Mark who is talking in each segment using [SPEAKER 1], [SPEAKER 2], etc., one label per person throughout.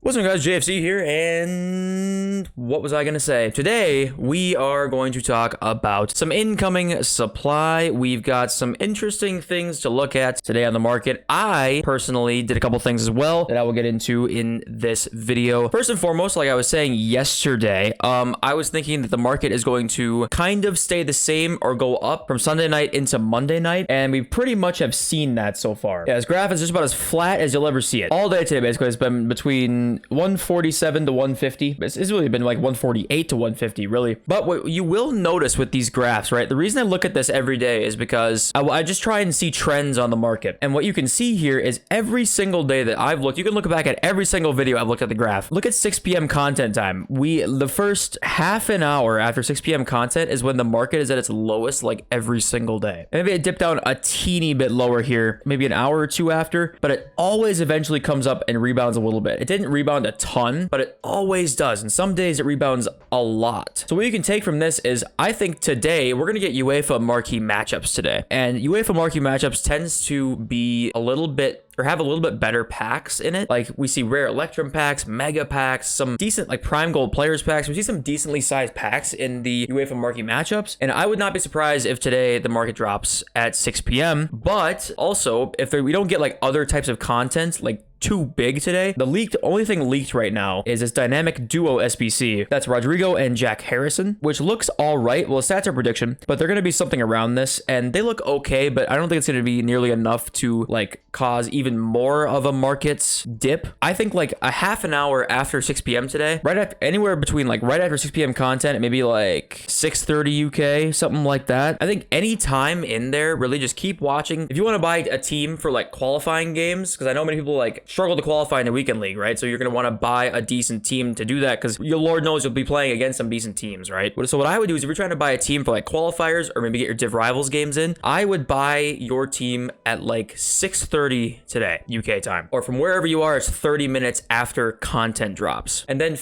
[SPEAKER 1] What's up guys, JFC here, and what was I going to say? Today, we are going to talk about some incoming supply. We've got some interesting things to look at today on the market. I personally did a couple things as well that I will get into in this video. First and foremost, like I was saying yesterday, I was thinking that the market is going to kind of stay the same or go up from Sunday night into Monday night, and we pretty much have seen that so far. Yeah, this graph is just about as flat as you'll ever see it. All day today, basically, it's been between 147 to 150. It's really been like 148 to 150, really. But what you will notice with these graphs, right? The reason I look at this every day is because I just try and see trends on the market. And what you can see here is every single day that I've looked, you can look back at every single video I've looked at the graph. Look at 6 p.m. content time. The first half an hour after 6 p.m. content is when the market is at its lowest, like every single day. And maybe it dipped down a teeny bit lower here, maybe an hour or two after, but it always eventually comes up and rebounds a little bit. It didn't rebound a ton, but it always does. And some days it rebounds a lot. So what you can take from this is, I think today we're going to get UEFA marquee matchups today. And UEFA marquee matchups tends to be a little bit, or have a little bit better packs in it. Like we see rare Electrum packs, mega packs, some decent like prime gold players packs. We see some decently sized packs in the UEFA marquee matchups. And I would not be surprised if today the market drops at 6 p.m. But also if we don't get like other types of content, like too big today. The only thing leaked right now is this dynamic duo SBC. That's Rodrigo and Jack Harrison, which looks all right. Well, stats are prediction, but they're going to be something around this, and they look okay, but I don't think it's going to be nearly enough to like cause even more of a market's dip. I think like a half an hour after 6 p.m. today, right after, anywhere between like right after 6 p.m. content, maybe like 6:30 UK, something like that. I think any time in there, really just keep watching. If you want to buy a team for like qualifying games, because I know many people like struggle to qualify in the weekend league, right? So you're going to want to buy a decent team to do that, because your Lord knows you'll be playing against some decent teams, right? So what I would do is, if you're trying to buy a team for like qualifiers or maybe get your Div Rivals games in, I would buy your team at like 6:30 today, UK time, or from wherever you are, it's 30 minutes after content drops, and then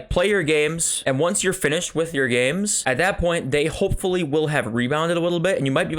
[SPEAKER 1] play your games. And once you're finished with your games, at that point, they hopefully will have rebounded a little bit, and you might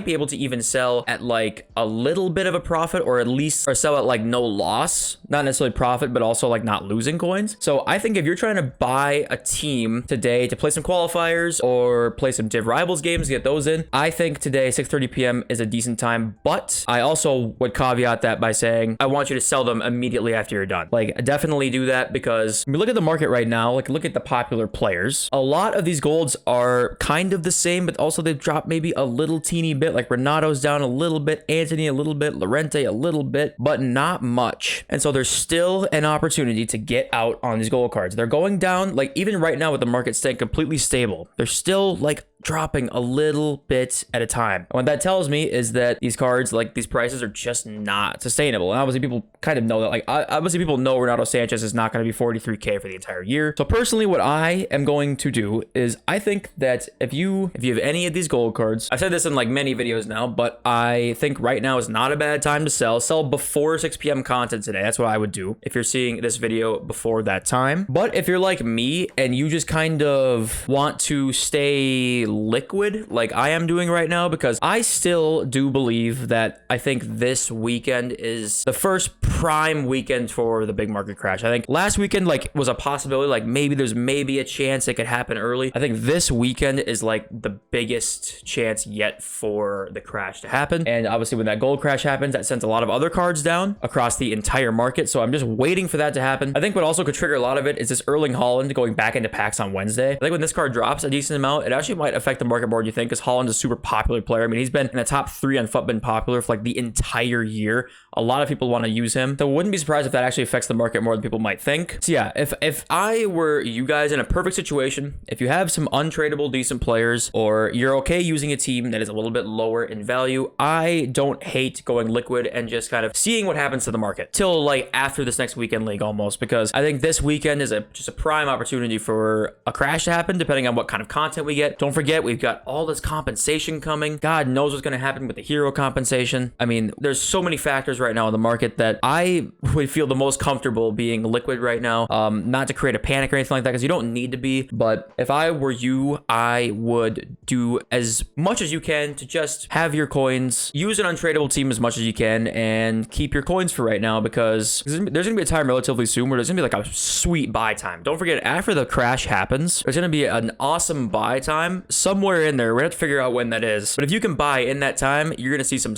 [SPEAKER 1] be able to even sell at like a little bit of a profit, or at least, or sell at like no loss, not necessarily profit, but also like not losing coins. So I think if you're trying to buy a team today to play some qualifiers or play some Div Rivals games, get those in, I think today 6:30 p.m. is a decent time. But I also would caveat that by saying I want you to sell them immediately after you're done. Like definitely do that, because when we look at the market right now, like look at the popular players, a lot of these golds are kind of the same, but also they've dropped maybe a little teeny bit. Like Renato's down a little bit, Anthony a little bit, Lorente a little bit, but not much. And so there's still an opportunity to get out on these gold cards. They're going down, like even right now with the market staying completely stable, they're still like dropping a little bit at a time. And what that tells me is that these cards, like these prices, are just not sustainable. And obviously people kind of know that. Like obviously people know Renato Sanchez is not going to be 43k for the entire year. So personally, what I am going to do is, I think that if you have any of these gold cards, I've said this in like many videos now, but I think right now is not a bad time to sell before 6 p.m. content today. That's what I would do if you're seeing this video before that time. But if you're like me and you just kind of want to stay liquid like I am doing right now, because I still do believe that I think this weekend is the first prime weekend for the big market crash. I think last weekend like was a possibility, like there's maybe a chance it could happen early. I think this weekend is like the biggest chance yet for the crash to happen. And obviously when that gold crash happens, that sends a lot of other cards down across the entire market. So I'm just waiting for that to happen. I think what also could trigger a lot of it is this Erling Haaland going back into packs on Wednesday. I think when this card drops a decent amount, it actually might affect the market more than you think, because Haaland is a super popular player. I mean, he's been in the top 3 on FUT, been popular for like the entire year. A lot of people want to use him. So wouldn't be surprised if that actually affects the market more than people might think. So yeah, if I were you guys in a perfect situation, if you have some untradeable decent players, or you're okay using a team that is a little bit lower in value, I don't hate going liquid and just kind of seeing what happens to the market till like after this next weekend league almost, because I think this weekend is just a prime opportunity for a crash to happen, depending on what kind of content we get. Don't forget forget, we've got all this compensation coming. God knows what's going to happen with the hero compensation. I mean, there's so many factors right now in the market that I would feel the most comfortable being liquid right now. Not to create a panic or anything like that, because you don't need to be. But if I were you, I would do as much as you can to just have your coins, use an untradeable team as much as you can, and keep your coins for right now, because there's gonna be a time relatively soon where there's gonna be like a sweet buy time. Don't forget, after the crash happens, there's gonna be an awesome buy time somewhere in there. We're gonna have to figure out when that is. But if you can buy in that time, you're gonna see some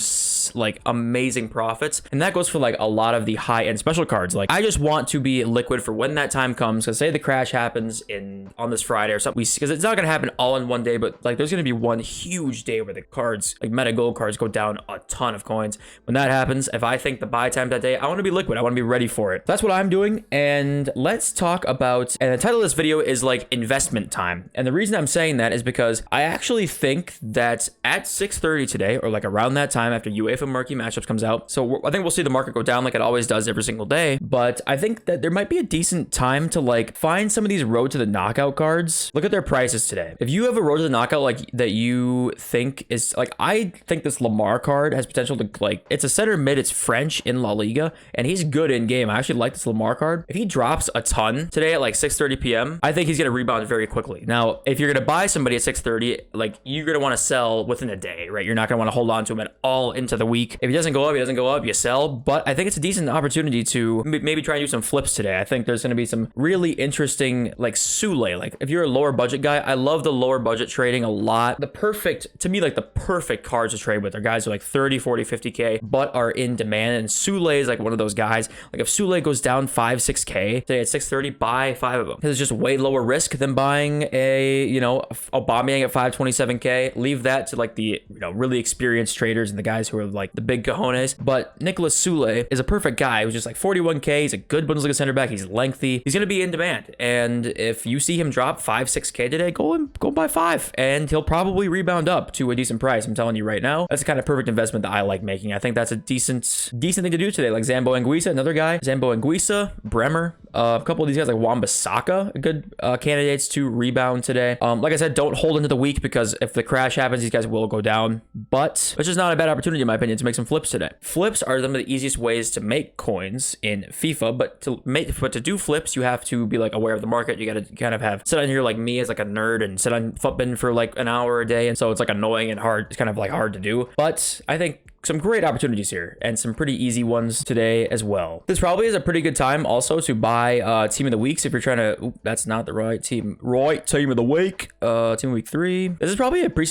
[SPEAKER 1] like amazing profits, and that goes for like a lot of the high-end special cards. Like, I just want to be liquid for when that time comes, because say the crash happens on this Friday or something, because it's not gonna happen all in one day, but like there's gonna be one huge day where the cards, like meta gold cards, go down a ton of coins. When that happens, if I think the buy time that day, I want to be liquid. I want to be ready for it. That's what I'm doing. And let's talk about, and the title of this video is like investment time. And the reason I'm saying that is because I actually think that at 6:30 today, or like around that time after UEFA Marquee Matchups comes out, so I think we'll see the market go down like it always does every single day. But I think that there might be a decent time to like find some of these road to the knockout cards. Look at their prices today. If you have a road to the knockout like that you think is like, I think this Lamar card has potential to, like, it's a center mid, it's French in La Liga, and he's good in game. I actually like this Lamar card. If he drops a ton today at like 6:30 p.m., I think he's gonna rebound very quickly. Now, if you're gonna buy somebody at 6:30, like, you're gonna want to sell within a day, right? You're not gonna want to hold on to him at all into the week. If he doesn't go up, he doesn't go up, you sell. But I think it's a decent opportunity to maybe try and do some flips today. I think there's gonna be some really interesting, like, Sule. Like, if you're a lower budget guy, I love the lower budget trading a lot. The perfect, to me, like the perfect cards to trade with are guys who are like 30, 40, 50K, but are in demand. And Sule is like one of those guys. Like, if Sule goes down 5, 6K today at 6:30, buy 5 of them. Because it's just way lower risk than buying a, you know, Aubameyang at 527K. Leave that to like the, you know, really experienced traders and the guys who are like the big cojones. But Nicolas Sule is a perfect guy who's just like 41K. He's a good Bundesliga center back. He's lengthy. He's going to be in demand. And if you see him drop 5, 6K today, go buy 5. And he'll probably rebound up to a decent price. I'm telling you right now, that's the kind of perfect investment that I like making. I think that's a decent thing to do today. Like Zambo Anguissa, another guy. Zambo Anguissa, Bremer, a couple of these guys like Wan-Bissaka, good candidates to rebound today. Like I said, don't hold into the week, because if the crash happens, these guys will go down. But it's just not a bad opportunity, in my opinion, to make some flips today. Flips are some of the easiest ways to make coins in FIFA, but to do flips, you have to be like aware of the market. You got to kind of sit on here like me as like a nerd and sit on Futbin for like an hour a day, and so it's like annoying and hard. It's kind of like hard to do, but I think some great opportunities here and some pretty easy ones today as well. This probably is a pretty good time also to buy team of the weeks if you're trying to. Ooh, that's not the right team. Right team of the week. Team of week 3. This is probably a pretty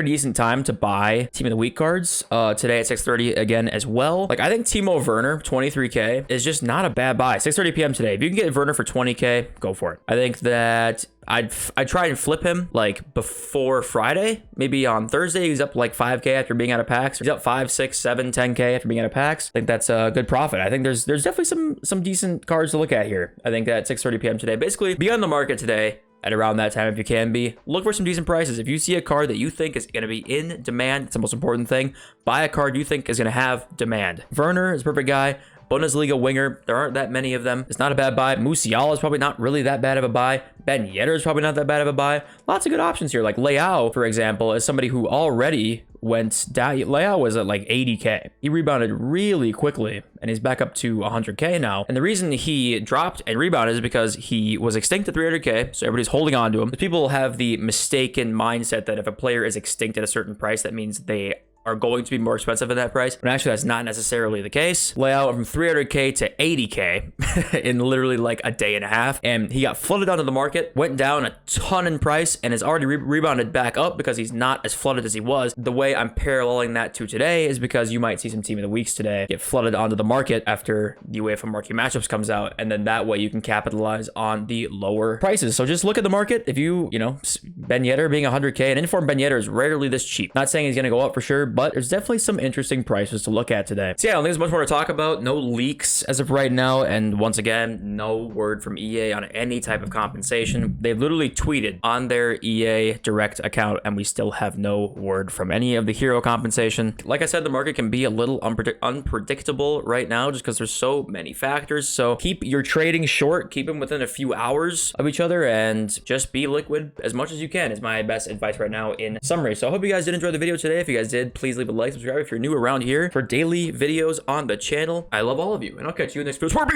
[SPEAKER 1] decent time to buy team of the week cards today at 6:30 again as well. Like, I think Timo Werner 23K is just not a bad buy. 6:30 p.m. today. If you can get Werner for 20K, go for it. I think that I'd try and flip him like before Friday. Maybe on Thursday he's up like 5K after being out of packs. He's up 5, 6, 7, 10K after being out of packs. I think that's a good profit. I think there's definitely some decent cards to look at here. I think that 6:30 p.m. today. Basically, be on the market today at around that time if you can be. Look for some decent prices. If you see a card that you think is going to be in demand, it's the most important thing. Buy a card you think is going to have demand. Werner is a perfect guy. Bundesliga winger, there aren't that many of them. It's not a bad buy. Musiala is probably not really that bad of a buy. Ben Yedder is probably not that bad of a buy. Lots of good options here. Like Leao, for example, is somebody who already went down. Leao was at like 80K. He rebounded really quickly, and he's back up to 100K now. And the reason he dropped and rebounded is because he was extinct at 300K, so everybody's holding on to him. People have the mistaken mindset that if a player is extinct at a certain price, that means they are going to be more expensive at that price. But actually, that's not necessarily the case. Leao went from 300K to 80K in literally like a day and a half. And he got flooded onto the market, went down a ton in price, and has already rebounded back up because he's not as flooded as he was. The way I'm paralleling that to today is because you might see some team of the weeks today get flooded onto the market after the UEFA Marquee Matchups comes out. And then that way you can capitalize on the lower prices. So just look at the market. If you know, Ben Yedder being 100K, an informed Ben Yedder is rarely this cheap. Not saying he's going to go up for sure, but there's definitely some interesting prices to look at today. So yeah, I don't think there's much more to talk about. No leaks as of right now, and once again, no word from EA on any type of compensation. They've literally tweeted on their EA Direct account, and we still have no word from any of the hero compensation. Like I said, the market can be a little unpredictable right now just because there's so many factors. So keep your trading short, keep them within a few hours of each other, and just be liquid as much as you can is my best advice right now in summary. So I hope you guys did enjoy the video today. If you guys did, please leave a like, subscribe if you're new around here for daily videos on the channel. I love all of you, and I'll catch you in the next video.